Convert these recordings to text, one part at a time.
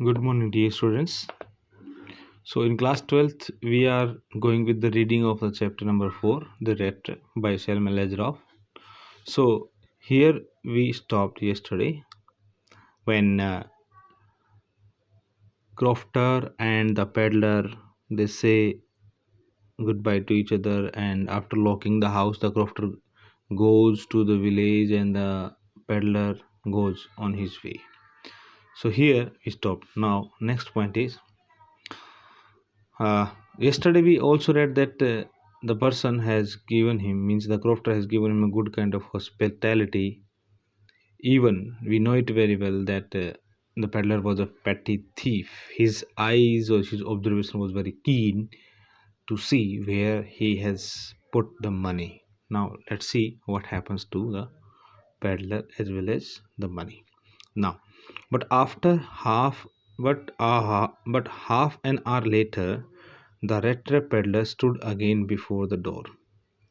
Good morning, dear students. So, in class 12th, we are going with the reading of the chapter number 4, The Rattrap by Selma Lazaroff. So, here we stopped yesterday when Crofter and the peddler they say goodbye to each other, and after locking the house, the Crofter goes to the village and the peddler goes on his way. So, here we stopped. Now, next point is yesterday we also read that the person has given him, means the crofter has given him a good kind of hospitality. Even we know it very well that the peddler was a petty thief. His eyes or his observation was very keen to see where he has put the money. Now let's see what happens to the peddler as well as the money. Now, but after half, but half an hour later, the Rattrap peddler stood again before the door.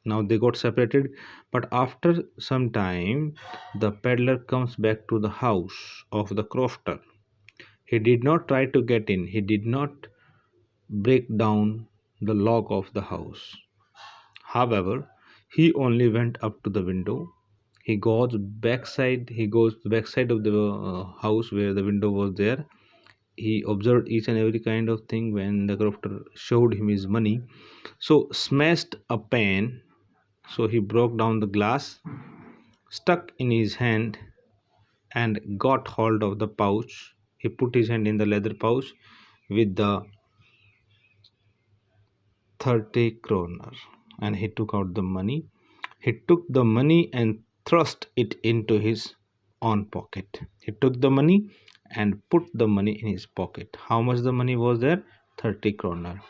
Now they got separated, but after some time, the peddler comes back to the house of the crofter. He did not try to get in. He did not break down the lock of the house. However, he only went up to the window. He goes to the backside of the house where the window was there. He observed each and every kind of thing when the crofter showed him his money. So smashed a pan. So he broke down the glass, stuck in his hand, and got hold of the pouch. He put his hand in the leather pouch with the 30 kroner, and he took out the money. He took the money and thrust it into his own pocket. He took the money and put the money in his pocket. How much the money was there? 30 kroner.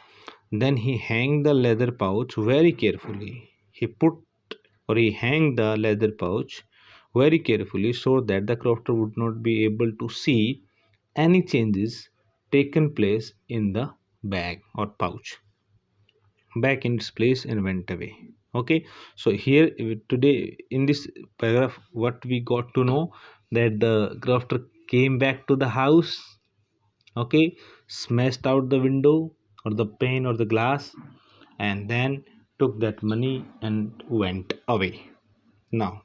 Then he hung the leather pouch very carefully. He hung the leather pouch very carefully so that the crofter would not be able to see any changes taken place in the bag or pouch. Back in its place and went away. Okay, so here today in this paragraph, what we got to know that the crofter came back to the house. Okay, smashed out the window or the pane or the glass, and then took that money and went away. Now,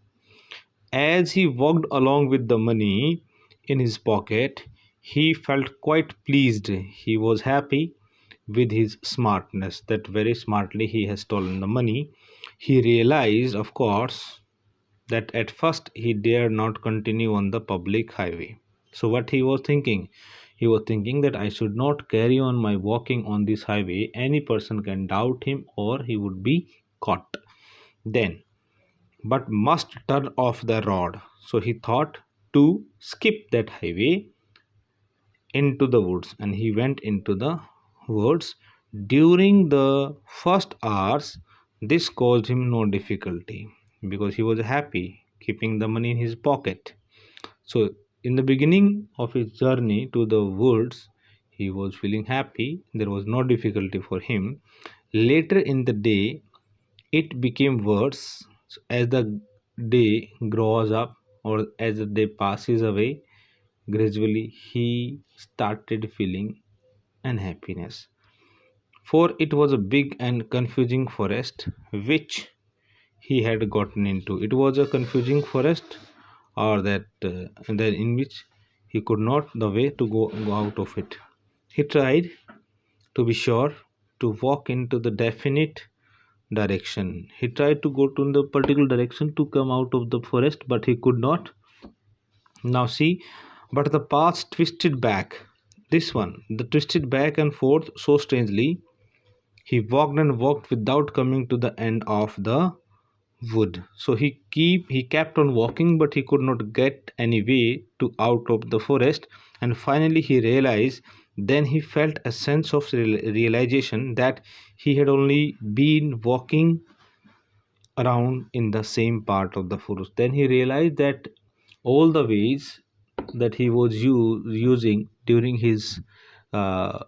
as he walked along with the money in his pocket, he felt quite pleased. He was happy with his smartness, that very smartly he has stolen the money. He realized, of course, that at first he dared not continue on the public highway. So, what he was thinking? He was thinking that I should not carry on my walking on this highway. Any person can doubt him or he would be caught. Then, but must turn off the road. So, he thought to skip that highway into the woods, and he went into the woods. During the first hours, this caused him no difficulty because he was happy keeping the money in his pocket. So, in the beginning of his journey to the woods, he was feeling happy, there was no difficulty for him. Later in the day, it became worse. So as the day grows up or as the day passes away, gradually he started feeling unhappiness, for it was a big and confusing forest which he had gotten into. It was a confusing forest, or that in which he could not the way to go out of it. He tried to be sure to walk into the definite direction. He tried to go to the particular direction to come out of the forest, but he could not. Now see, but the path twisted back. This one, the twisted back and forth so strangely. He walked and walked without coming to the end of the wood. So he kept on walking, but he could not get any way to out of the forest. And finally he realized. Then he felt a sense of realization that he had only been walking around in the same part of the forest. Then he realized that all the ways that he was using during his uh,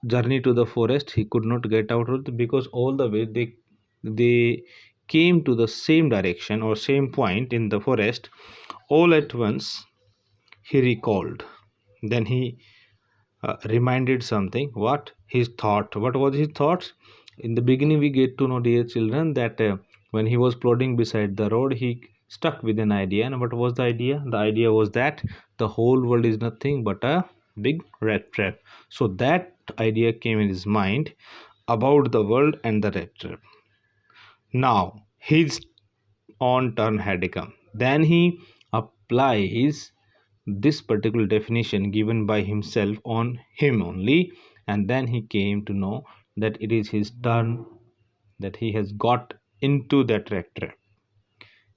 journey to the forest, he could not get out of it because all the way they came to the same direction or same point in the forest. All at once he recalled. Then he reminded something. What his thought? What was his thoughts? In the beginning, we get to know, dear children, that when he was plodding beside the road, he stuck with an idea. And what was the idea? The idea was that the whole world is nothing but a big rat trap. So that idea came in his mind about the world and the rat trap. Now his own turn had come. Then he applies this particular definition given by himself on him only, and then he came to know that it is his turn, that he has got into that rat trap.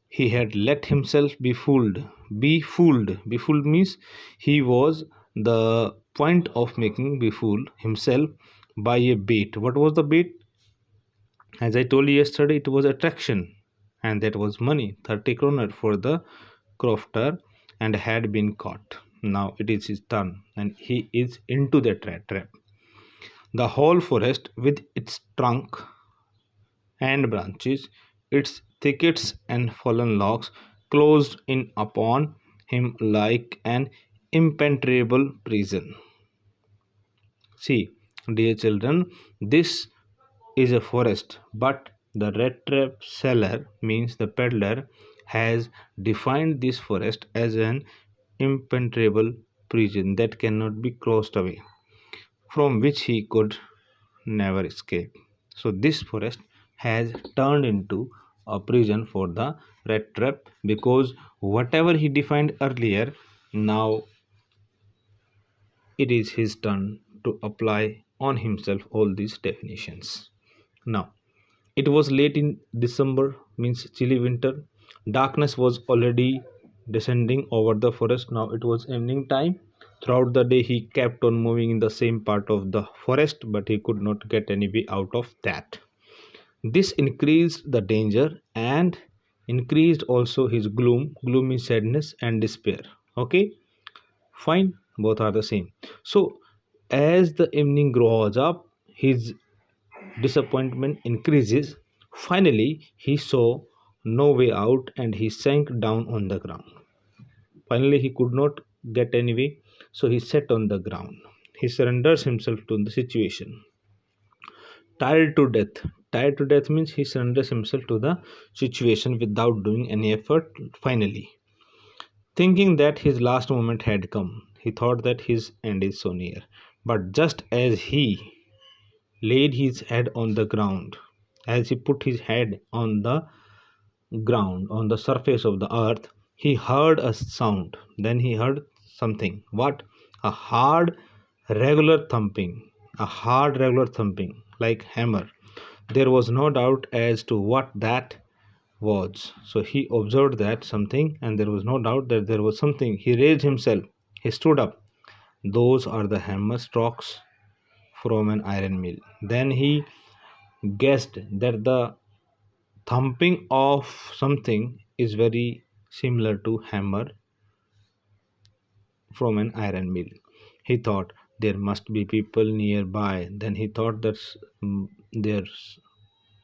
He had let himself be fooled. Be fooled means he was the point of making befool himself by a bait. What was the bait? As I told you yesterday, it was attraction, and that was money, 30 kroner for the crofter, and had been caught. Now it is his turn, and he is into the trap. The whole forest, with its trunk and branches, its thickets and fallen logs, closed in upon him like an impenetrable prison. See, dear children, this is a forest, but the red trap seller, means the peddler, has defined this forest as an impenetrable prison that cannot be crossed away, from which he could never escape. So this forest has turned into a prison for the red trap, because whatever he defined earlier, now it is his turn to apply on himself all these definitions. Now, it was late in December, means chilly winter. Darkness was already descending over the forest. Now it was evening time. Throughout the day, he kept on moving in the same part of the forest, but he could not get any way out of that. This increased the danger and increased also his gloomy sadness and despair. Okay, fine, both are the same. So, as the evening grows up, his disappointment increases. Finally, he saw no way out and he sank down on the ground. Finally, he could not get any way, so he sat on the ground. He surrenders himself to the situation. Tired to death. Tired to death means he surrenders himself to the situation without doing any effort. Finally, thinking that his last moment had come, he thought that his end is so near. But just as he laid his head on the ground, as he put his head on the ground, on the surface of the earth, he heard a sound. Then he heard something. What? A hard, regular thumping. A hard, regular thumping, like hammer. There was no doubt as to what that was. So he observed that something, and there was no doubt that there was something. He raised himself. He stood up. Those are the hammer strokes from an iron mill. Then he guessed that the thumping of something is very similar to hammer from an iron mill. He thought there must be people nearby. Then he thought that there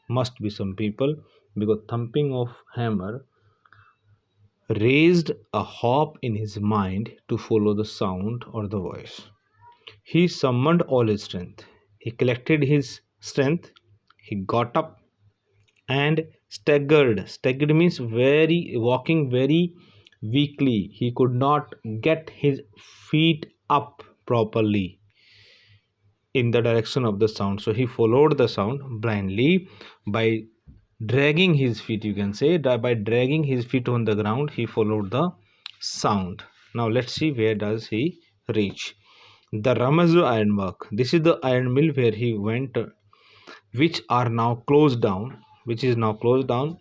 must be some people, because thumping of hammer raised a hope in his mind to follow the sound or the voice. He summoned all his strength. He collected his strength. He got up and staggered. Staggered means very walking very weakly. He could not get his feet up properly in the direction of the sound. So he followed the sound blindly by dragging his feet. You can say that by dragging his feet on the ground, he followed the sound. Now let's see, where does he reach? The Ramazu ironwork. This is the iron mill where he went, which are now closed down, which is now closed down,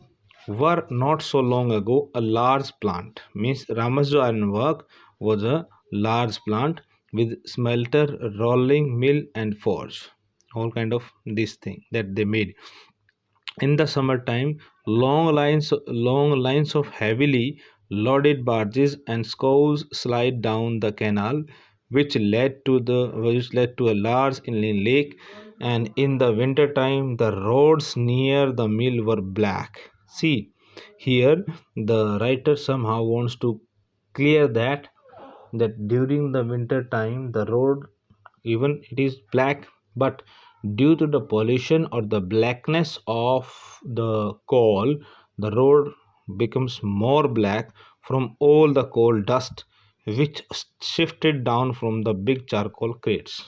were not so long ago a large plant. Means Ramazu ironwork was a large plant with smelter, rolling mill, and forge. All kind of this thing that they made. In the summertime, long lines of heavily loaded barges and scows slide down the canal, which led to a large inland lake. And in the winter time, the roads near the mill were black. See, here the writer somehow wants to clear that during the winter time the road even it is black, but due to the pollution or the blackness of the coal, the road becomes more black from all the coal dust which shifted down from the big charcoal crates.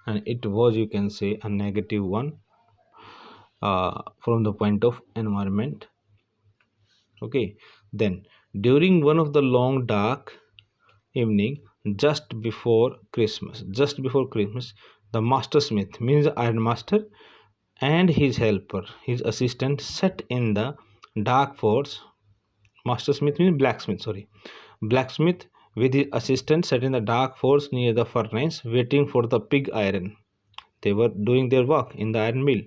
And it was, you can say, a negative one from the point of environment. Okay, then during one of the long dark evening just before Christmas, the master smith, means the iron master, and his helper, his assistant, sat in the dark forge. Master smith means blacksmith, sorry. Blacksmith with his assistant sat in the dark forge near the furnace, waiting for the pig iron. They were doing their work in the iron mill.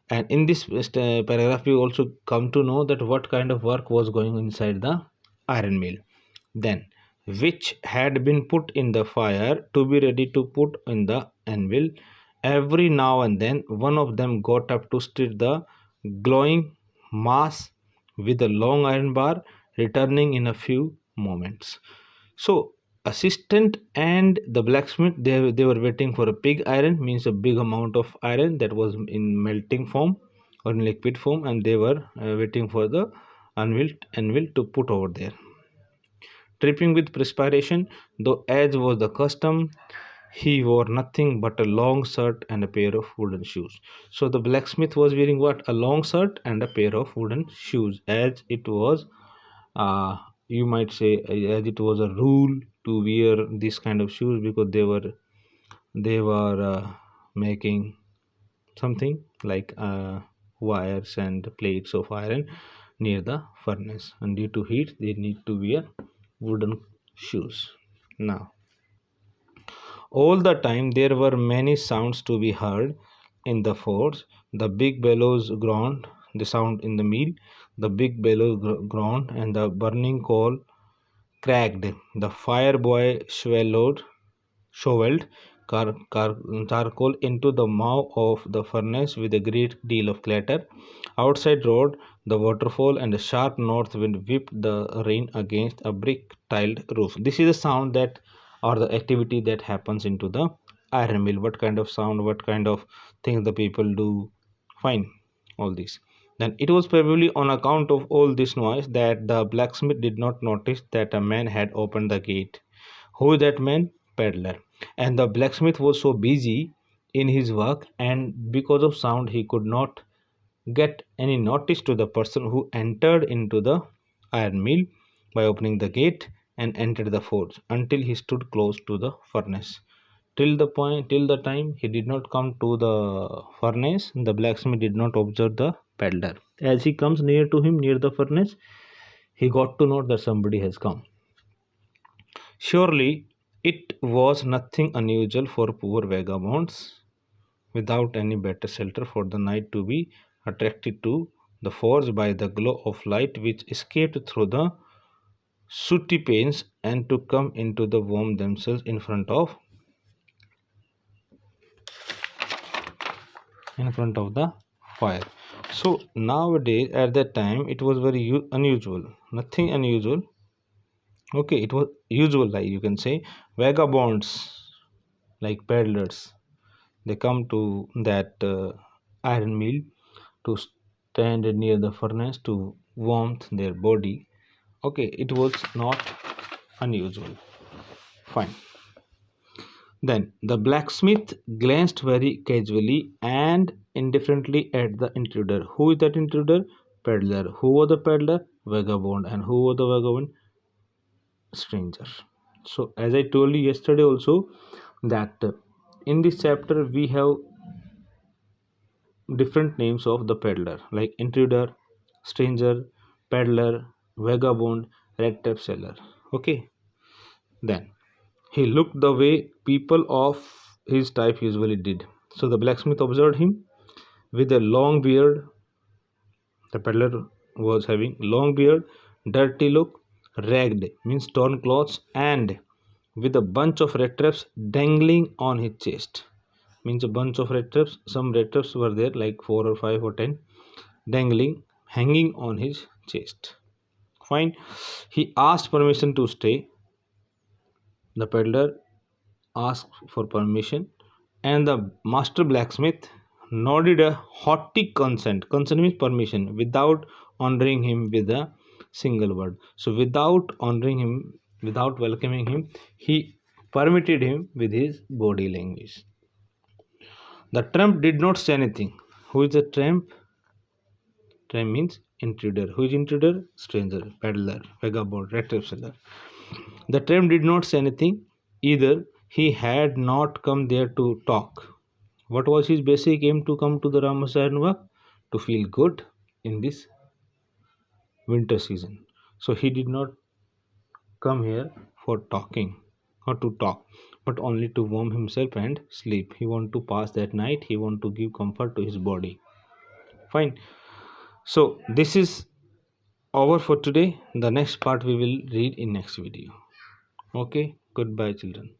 And in this paragraph, we also come to know that what kind of work was going inside the iron mill. Then, which had been put in the fire to be ready to put in the anvil. Every now and then, one of them got up to stir the glowing mass with a long iron bar, returning in a few moments. So, assistant and the blacksmith, they were waiting for a pig iron, means a big amount of iron that was in melting form or in liquid form, and they were waiting for the anvil to put over there. Dripping with perspiration, though as was the custom, he wore nothing but a long shirt and a pair of wooden shoes. So the blacksmith was wearing what? A long shirt and a pair of wooden shoes, as it was, you might say, as it was a rule to wear this kind of shoes, because they were making something like wires and plates of iron near the furnace, and due to heat they need to wear wooden shoes. Now, all the time there were many sounds to be heard in the forge. The big bellows groaned, the sound in the mill, the big bellows groaned, and the burning coal cracked. The fire boy shoveled charcoal into the mouth of the furnace with a great deal of clatter. Outside roared the waterfall, and a sharp north wind whipped the rain against a brick tiled roof. This is the sound that, or the activity that happens into the iron mill. What kind of sound, what kind of things the people do? Fine, all this. Then it was probably on account of all this noise that the blacksmith did not notice that a man had opened the gate. Who is that man? Peddler. And the blacksmith was so busy in his work, and because of sound, he could not get any notice to the person who entered into the iron mill by opening the gate and entered the forge, until he stood close to the furnace. Till the time he did not come to the furnace, the blacksmith did not observe the peddler. As he comes near to him, near the furnace, he got to know that somebody has come. Surely it was nothing unusual for poor vagabonds without any better shelter for the night to be attracted to the forge by the glow of light which escaped through the sooty panes, and to come into the warm themselves in front of the fire. So nowadays, at that time, it was very unusual, nothing unusual. Okay, it was usual, like you can say, vagabonds like peddlers, they come to that iron mill to stand near the furnace to warmth their body. Okay, it was not unusual. Fine. Then the blacksmith glanced very casually and indifferently at the intruder. Who is that intruder? Peddler. Who was the peddler? Vagabond. And who was the vagabond? Stranger. So as I told you yesterday also, that in this chapter we have different names of the peddler, like intruder, stranger, peddler, vagabond, red tape seller. Okay. Then he looked the way people of his type usually did. So the blacksmith observed him with a long beard. The peddler was having long beard, dirty look, ragged, means torn clothes, and with a bunch of red traps dangling on his chest. Means a bunch of red traps. Some red traps were there, like 4 or 5 or 10, dangling, hanging on his chest. Fine. He asked permission to stay. The peddler asked for permission, and the master blacksmith nodded a haughty consent. Consent means permission, without honoring him with a single word. So, without honoring him, without welcoming him, he permitted him with his body language. The tramp did not say anything. Who is a tramp? Tramp means intruder. Who is intruder? Stranger, peddler, vagabond, Rattrap seller. The tramp did not say anything either. He had not come there to talk. What was his basic aim to come to the Ramasayanva? To feel good in this winter season. So he did not come here for talking or to talk, but only to warm himself and sleep. He want to pass that night. He want to give comfort to his body. Fine. So this is over for today. The next part we will read in next video. Okay. Goodbye, children.